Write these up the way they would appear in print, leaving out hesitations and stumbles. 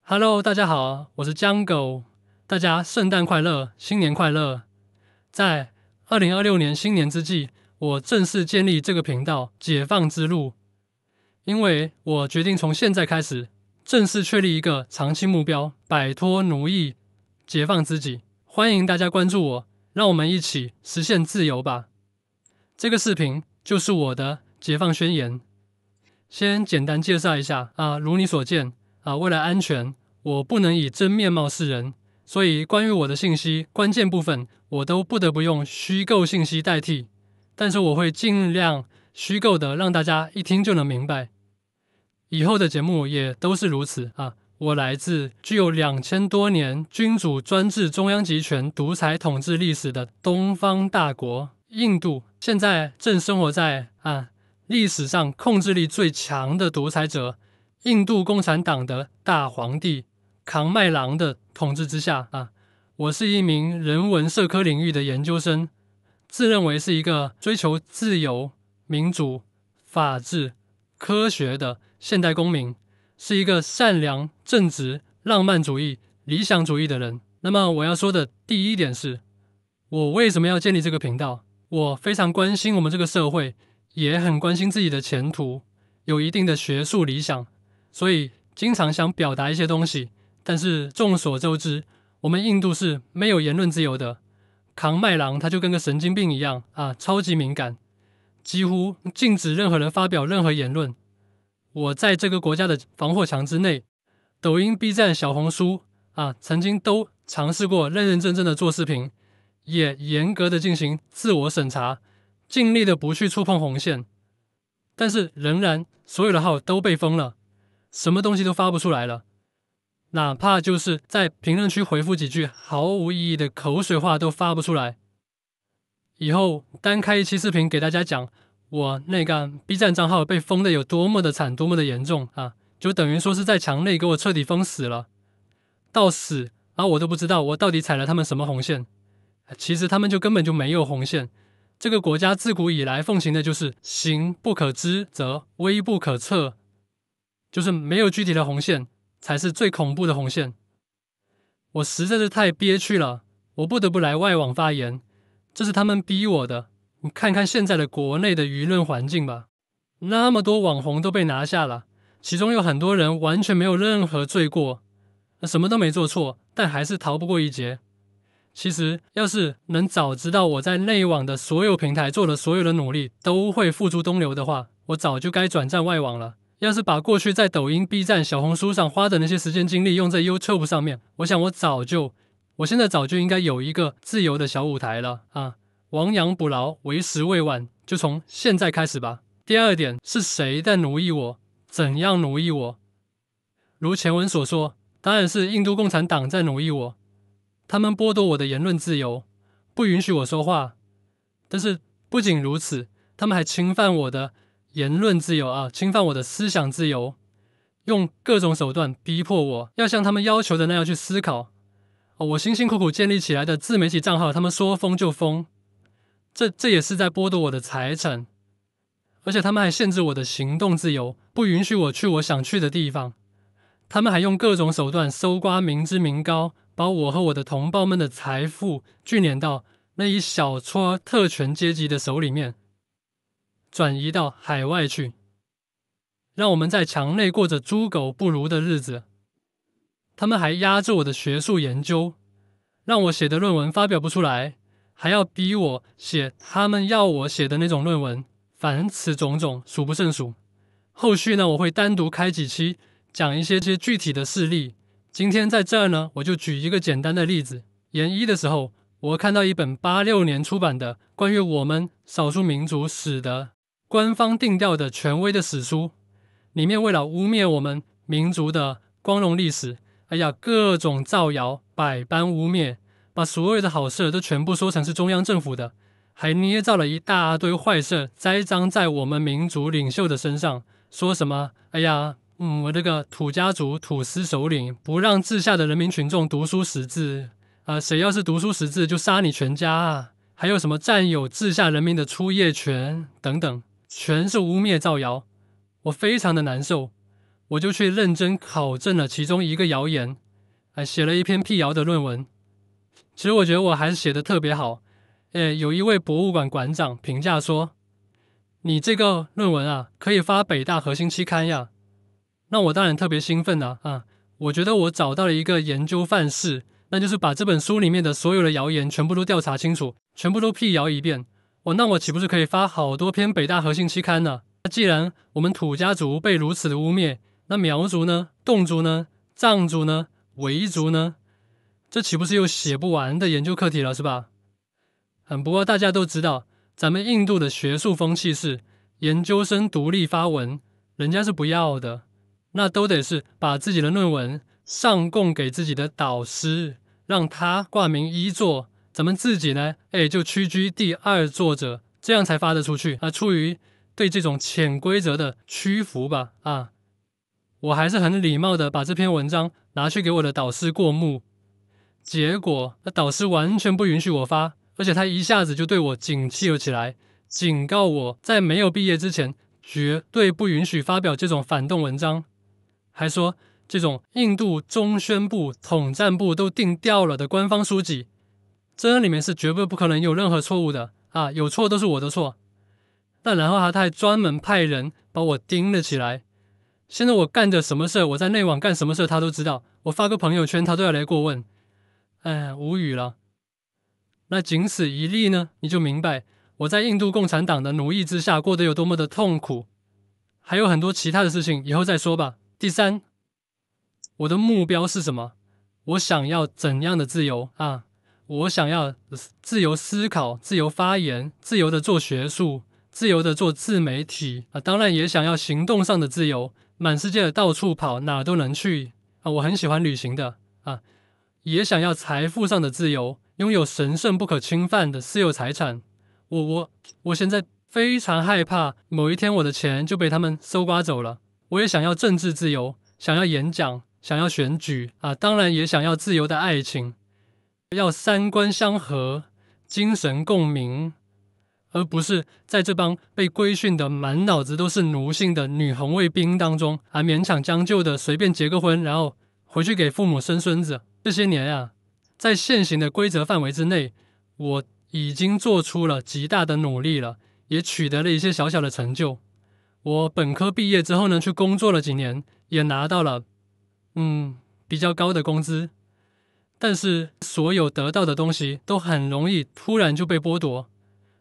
Hello， 大家好，我是江狗，大家聖誕快樂，新年快樂！在2026年新年之際，我正式建立這個頻道“解放之路”，因為我決定從現在開始正式確立一個長期目標，擺脫奴役，解放自己。歡迎大家關注我，讓我們一起實現自由吧！這個視頻就是我的解放宣言。先簡單介紹一下如你所見。為了安全，我不能以真面貌示人，所以關於我的信息關鍵部分，我都不得不用虛構信息代替。但是我會盡量虛構的，讓大家一聽就能明白。以後的節目也都是如此我來自具有2000多年君主專制、中央集權、獨裁統治歷史的東方大國印度，現在正生活在歷史上控制力最強的獨裁者印度共產黨的大皇帝康麥郎的統治之下我是一名人文社科領域的研究生，自認為是一個追求自由、民主、法治、科學的現代公民，是一個善良、正直、浪漫主義、理想主義的人。那麼我要說的第一點是，我為什麼要建立這個頻道？我非常關心我們這個社會，也很關心自己的前途，有一定的學術理想，所以經常想表達一些東西。但是眾所周知，我們印度是沒有言論自由的。康麥郎他就跟個神經病一樣超級敏感，幾乎禁止任何人發表任何言論。我在這個國家的防火牆之內，抖音、B 站、小紅書曾經都嘗試過認認真真的做視頻，也嚴格的進行自我審查，盡力的不去觸碰紅線，但是仍然所有的號都被封了，什麼東西都發不出來了，哪怕就是在評論區回復幾句毫無意義的口水話都發不出來。以後單開一期視頻給大家講我那個 B 站賬號被封的有多麼的慘，多麼的嚴重就等於說是在牆內給我徹底封死了，到死我都不知道我到底踩了他們什麼紅線。其實他們就根本就沒有紅線。這個國家自古以來奉行的就是行不可知則威不可測，就是沒有具體的紅線才是最恐怖的紅線。我實在是太憋屈了，我不得不來外網發言，這是他們逼我的。你看看現在的國內的輿論環境吧，那麼多網紅都被拿下了，其中有很多人完全沒有任何罪過，什麼都沒做錯，但還是逃不過一劫。其實要是能早知道我在內網的所有平台做的所有的努力都會付諸東流的話，我早就該轉戰外網了。要是把過去在抖音、B 站、小紅書上花的那些時間精力用在 YouTube 上面，我想我現在早就應該有一個自由的小舞台了亡羊補牢，為時未晚，就從現在開始吧。第二點是誰在奴役我？怎樣奴役我？如前文所說，當然是印度共產黨在奴役我。他們剝奪我的言論自由，不允許我說話。但是不僅如此，他們還侵犯我的言論自由侵犯我的思想自由，用各種手段逼迫我要像他們要求的那樣去思考。我辛辛苦苦建立起來的自媒體賬號，他們說封就封，這也是在剝奪我的財產。而且他們還限制我的行動自由，不允許我去我想去的地方。他們還用各種手段搜刮民脂民膏，把我和我的同胞們的財富聚斂到那一小撮特權階級的手裡面，轉移到海外去，讓我們在牆內過着豬狗不如的日子。他們還壓制我的學術研究，讓我寫的論文發表不出來，還要逼我寫他們要我寫的那種論文，凡此種種數不勝數。後續呢，我會單獨開幾期講一些具體的事例。今天在這兒呢，我就舉一個簡單的例子。研一的時候，我看到一本86年出版的關於我們少數民族史的官方定調的權威的史書，裡面為了污衊我們民族的光榮歷史，各種造謠，百般污衊，把所有的好事都全部說成是中央政府的，還捏造了一大堆壞事栽贓在我們民族領袖的身上，說什麼我這個土家族土司首領不讓治下的人民群眾讀書識字誰要是讀書識字就殺你全家還有什麼占有治下人民的出業權等等，全是污衊造謠。我非常的難受，我就去認真考證了其中一個謠言，寫了一篇闢謠的論文。其實我覺得我還是寫得特別好。有一位博物館館長評價說，你這個論文啊，可以發北大核心期刊呀。那我當然特別興奮啊！我覺得我找到了一個研究範式，那就是把這本書裡面的所有的謠言全部都調查清楚，全部都闢謠一遍。那我豈不是可以發好多篇北大核心期刊呢？既然我們土家族被如此的污衊，那苗族呢？侗族呢？藏族呢？維族呢？這豈不是又寫不完的研究課題了，是吧？不過大家都知道，咱們印度的學術風氣是研究生獨立發文，人家是不要的，那都得是把自己的論文上供給自己的導師，讓他掛名一作，咱們自己呢，就屈居第二作者，這樣才發得出去啊。出於對這種潛規則的屈服吧，我還是很禮貌的把這篇文章拿去給我的導師過目，結果那導師完全不允許我發，而且他一下子就對我警惕了起來，警告我在沒有畢業之前絕對不允許發表這種反動文章，還說這種印度中宣部、統戰部都定調了的官方書籍，這裡面是絕對不可能有任何錯誤的有錯都是我的錯。但然後他還專門派人把我盯了起來，現在我幹的什麼事，我在內網幹什麼事他都知道，我發個朋友圈他都要來過問，無語了。那僅此一例呢，你就明白我在印度共產黨的奴役之下過得有多麼的痛苦。還有很多其他的事情以後再說吧。第三，我的目標是什麼？我想要怎樣的自由我想要自由思考、自由發言、自由的做學術、自由的做自媒體當然也想要行動上的自由，滿世界的到處跑，哪都能去我很喜歡旅行的也想要財富上的自由，擁有神聖不可侵犯的私有財產。我現在非常害怕某一天我的錢就被他們搜刮走了。我也想要政治自由，想要演講，想要選舉當然也想要自由的愛情，要三觀相合，精神共鳴，而不是在這幫被規訓的滿腦子都是奴性的女紅衛兵當中勉強將就的隨便結個婚，然後回去給父母生孫子。這些年在現行的規則範圍之內，我已經做出了極大的努力了，也取得了一些小小的成就。我本科畢業之後呢，去工作了幾年，也拿到了比較高的工資。但是所有得到的東西都很容易突然就被剝奪，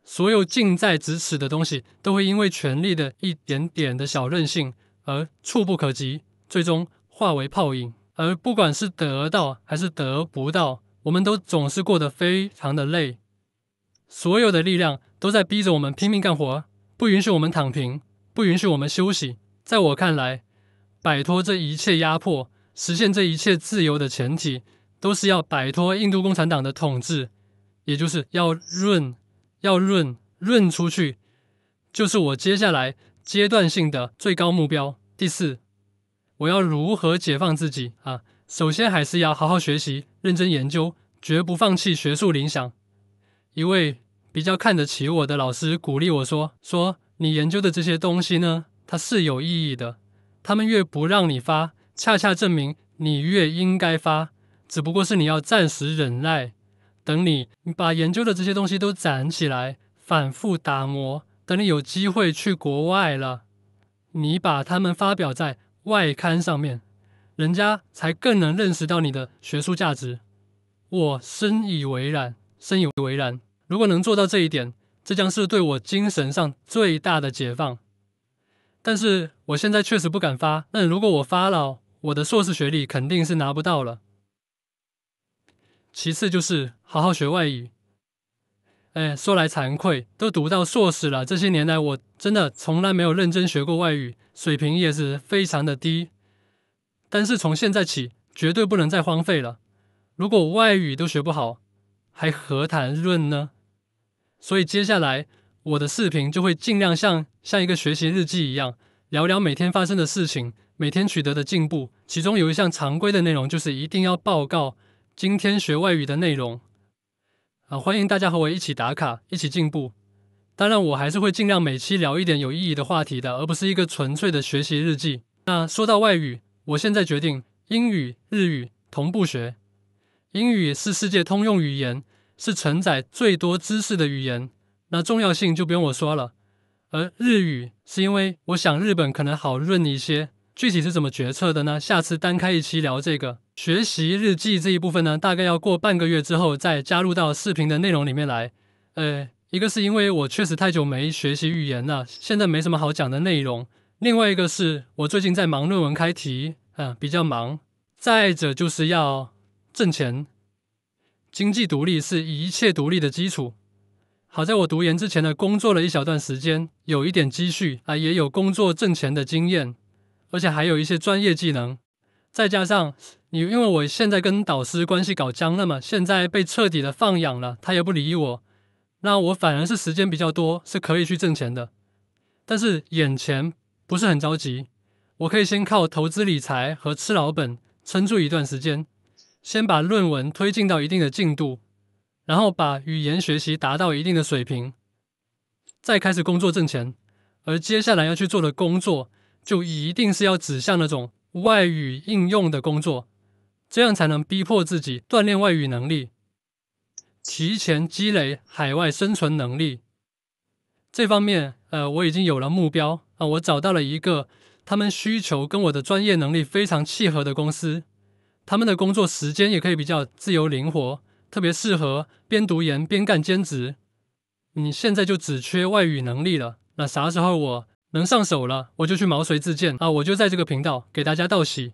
所有近在咫尺的東西都會因為權力的一點點的小任性而觸不可及，最終化為泡影。而不管是得到還是得不到，我們都總是過得非常的累。所有的力量都在逼着我們拼命幹活，不允許我們躺平，不允許我們休息。在我看來，擺脫這一切壓迫，實現這一切自由的前提，都是要擺脫印度共產黨的統治，也就是要潤出去，就是我接下來階段性的最高目標。第四，我要如何解放自己首先還是要好好學習，認真研究，絕不放棄學術理想。一位比較看得起我的老師鼓勵我說你研究的這些東西呢，它是有意義的，他們越不讓你發，恰恰證明你越應該發，只不過是你要暫時忍耐，等你把研究的這些東西都攢起來，反覆打磨，等你有機會去國外了，你把它們發表在外刊上面，人家才更能認識到你的學術價值。我深以為然。如果能做到這一點，這將是對我精神上最大的解放。但是我現在確實不敢發，那如果我發了，我的碩士學歷肯定是拿不到了。其次就是好好學外語。說來慚愧，都讀到碩士了，這些年來我真的從來沒有認真學過外語，水平也是非常的低。但是從現在起，絕對不能再荒廢了。如果外語都學不好，還何談論呢？所以接下來我的視頻就會盡量像一個學習日記一樣，聊聊每天發生的事情，每天取得的進步。其中有一項常規的內容，就是一定要報告今天學外語的內容。歡迎大家和我一起打卡，一起進步。當然，我還是會盡量每期聊一點有意義的話題的，而不是一個純粹的學習日記。那說到外語，我現在決定英語、日語同步學。英語是世界通用語言，是承載最多知識的語言，那重要性就不用我說了。而日語是因為我想日本可能好潤一些，具體是怎麼決策的呢？下次單開一期聊這個。學習日記這一部分呢，大概要過半個月之後再加入到視頻的內容裡面來。一個是因為我確實太久沒學習語言了，現在沒什麼好講的內容。另外一個是我最近在忙論文開題，比較忙。再者就是要掙錢，經濟獨立是一切獨立的基礎。好在我讀研之前呢，工作了一小段時間，有一點積蓄也有工作掙錢的經驗，而且還有一些專業技能。再加上因為我現在跟導師關係搞僵了嘛，現在被徹底的放養了，他也不理我，那我反而是時間比較多，是可以去掙錢的。但是眼前不是很着急，我可以先靠投資理財和吃老本撐住一段時間，先把論文推進到一定的進度，然後把語言學習達到一定的水平，再開始工作掙錢。而接下來要去做的工作，就一定是要指向那種外語應用的工作，這樣才能逼迫自己鍛鍊外語能力，提前積累海外生存能力。這方面我已經有了目標我找到了一個他們需求跟我的專業能力非常契合的公司，他們的工作時間也可以比較自由靈活，特別適合邊讀研邊幹兼職。你現在就只缺外語能力了，那啥時候我能上手了，我就去毛遂自薦我就在這個頻道給大家道喜。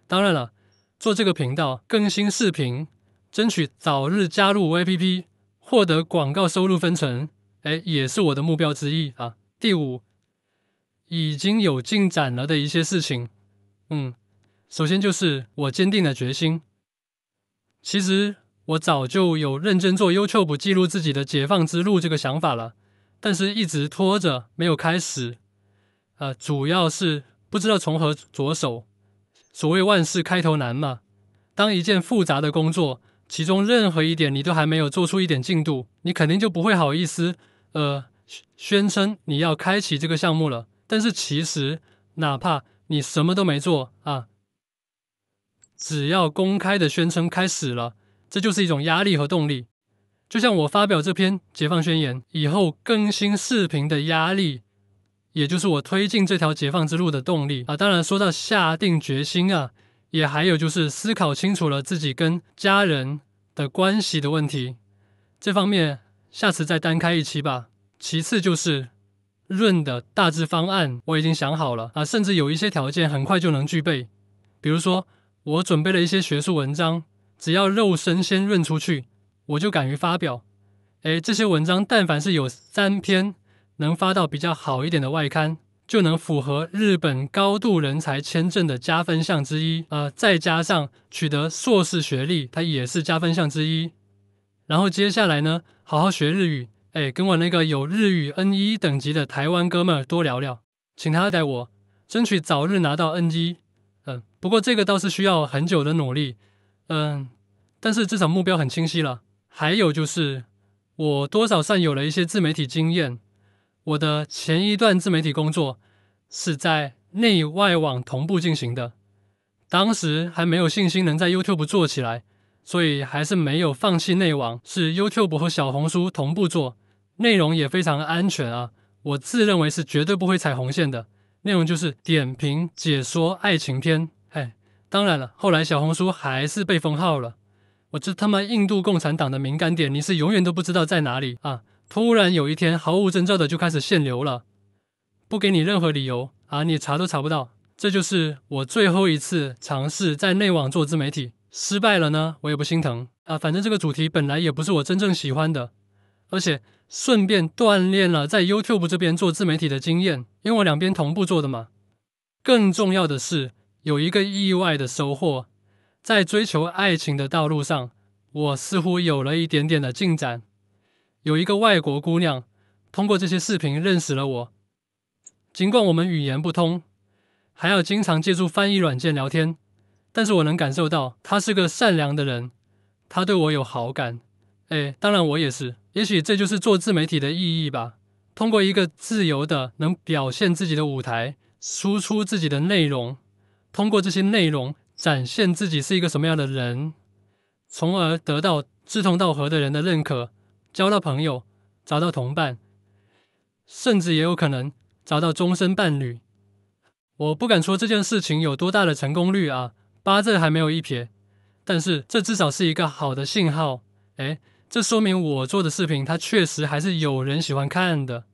當然了，做這個頻道更新視頻，爭取早日加入 APP， 獲得廣告收入分成，也是我的目標之一第五，已經有進展了的一些事情，首先就是我堅定的決心。其實我早就有認真做 YouTube 記錄自己的解放之路這個想法了，但是一直拖着沒有開始。主要是不知道從何着手。所謂萬事開頭難嘛，當一件複雜的工作，其中任何一點你都還沒有做出一點進度，你肯定就不會好意思宣稱你要開啟這個項目了。但是其實哪怕你什麼都沒做只要公開的宣稱開始了，這就是一種壓力和動力。就像我發表這篇解放宣言以後更新視頻的壓力，也就是我推進這條解放之路的動力當然說到下定決心也還有就是思考清楚了自己跟家人的關係的問題，這方面下次再單開一期吧。其次就是潤的大致方案我已經想好了甚至有一些條件很快就能具備。比如說我準備了一些學術文章，只要肉身先潤出去，我就敢於發表。這些文章但凡是有3篇能發到比較好一點的外刊，就能符合日本高度人才簽證的加分項之一再加上取得碩士學歷，它也是加分項之一。然後接下來呢，好好學日語，跟我那個有日語 N1 等級的台灣哥們兒多聊聊，請他帶我，爭取早日拿到 N1。不過這個倒是需要很久的努力，但是至少目標很清晰了。還有就是我多少算有了一些自媒體經驗，我的前一段自媒體工作是在內外網同步進行的，當時還沒有信心能在 YouTube 做起來，所以還是沒有放棄內網，是 YouTube 和小紅書同步做，內容也非常安全我自認為是絕對不會踩紅線的，內容就是點評解說愛情片。當然了，後來小紅書還是被封號了，我這他媽印度共產黨的敏感點你是永遠都不知道在哪裡突然有一天毫無徵兆的就開始限流了，不給你任何理由你查都查不到。這就是我最後一次嘗試在內網做自媒體，失敗了呢我也不心疼反正這個主題本來也不是我真正喜歡的，而且順便鍛鍊了在 YouTube 這邊做自媒體的經驗，因為我兩邊同步做的嘛。更重要的是有一個意外的收穫，在追求愛情的道路上，我似乎有了一點點的進展。有一個外國姑娘通過這些視頻認識了我，儘管我們語言不通，還要經常借助翻譯軟件聊天，但是我能感受到她是個善良的人，她對我有好感。當然我也是，也許這就是做自媒體的意義吧。通過一個自由的能表現自己的舞台，輸出自己的內容，通過這些內容展現自己是一個什麼樣的人，從而得到志同道合的人的認可，交到朋友，找到同伴，甚至也有可能找到終身伴侶。我不敢說這件事情有多大的成功率啊，八字還沒有一撇，但是這至少是一個好的信號。這說明我做的視頻它確實還是有人喜歡看的，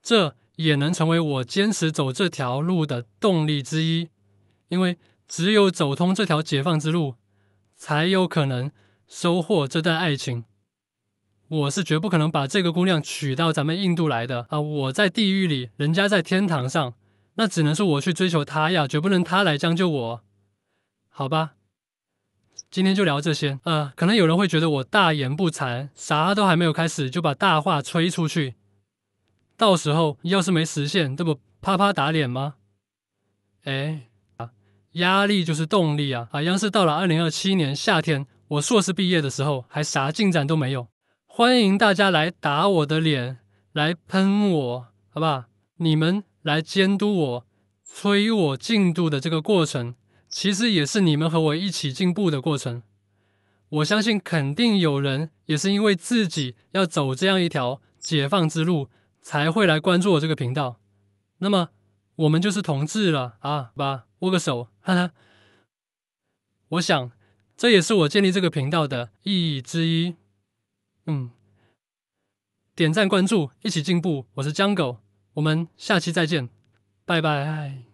這也能成為我堅持走這條路的動力之一。因為只有走通這條解放之路，才有可能收穫這段愛情。我是絕不可能把這個姑娘娶到咱們印度來的啊！我在地獄裡，人家在天堂上，那只能是我去追求她呀，絕不能她來將就我。好吧，今天就聊這些。可能有人會覺得我大言不慚，啥都還沒有開始就把大話吹出去，到時候要是沒實現，這不啪啪打臉嗎？壓力就是動力啊！央視到了2027年夏天，我碩士畢業的時候，還啥進展都沒有。歡迎大家來打我的臉，來噴我，好不好？你們來監督我、催我進度的這個過程，其實也是你們和我一起進步的過程。我相信肯定有人也是因為自己要走這樣一條解放之路，才會來關注我這個頻道。那麼我們就是同志了啊，吧？握個手，哈哈。我想這也是我建立這個頻道的意義之一。點讚關注，一起進步。我是江狗，我們下期再見，拜拜。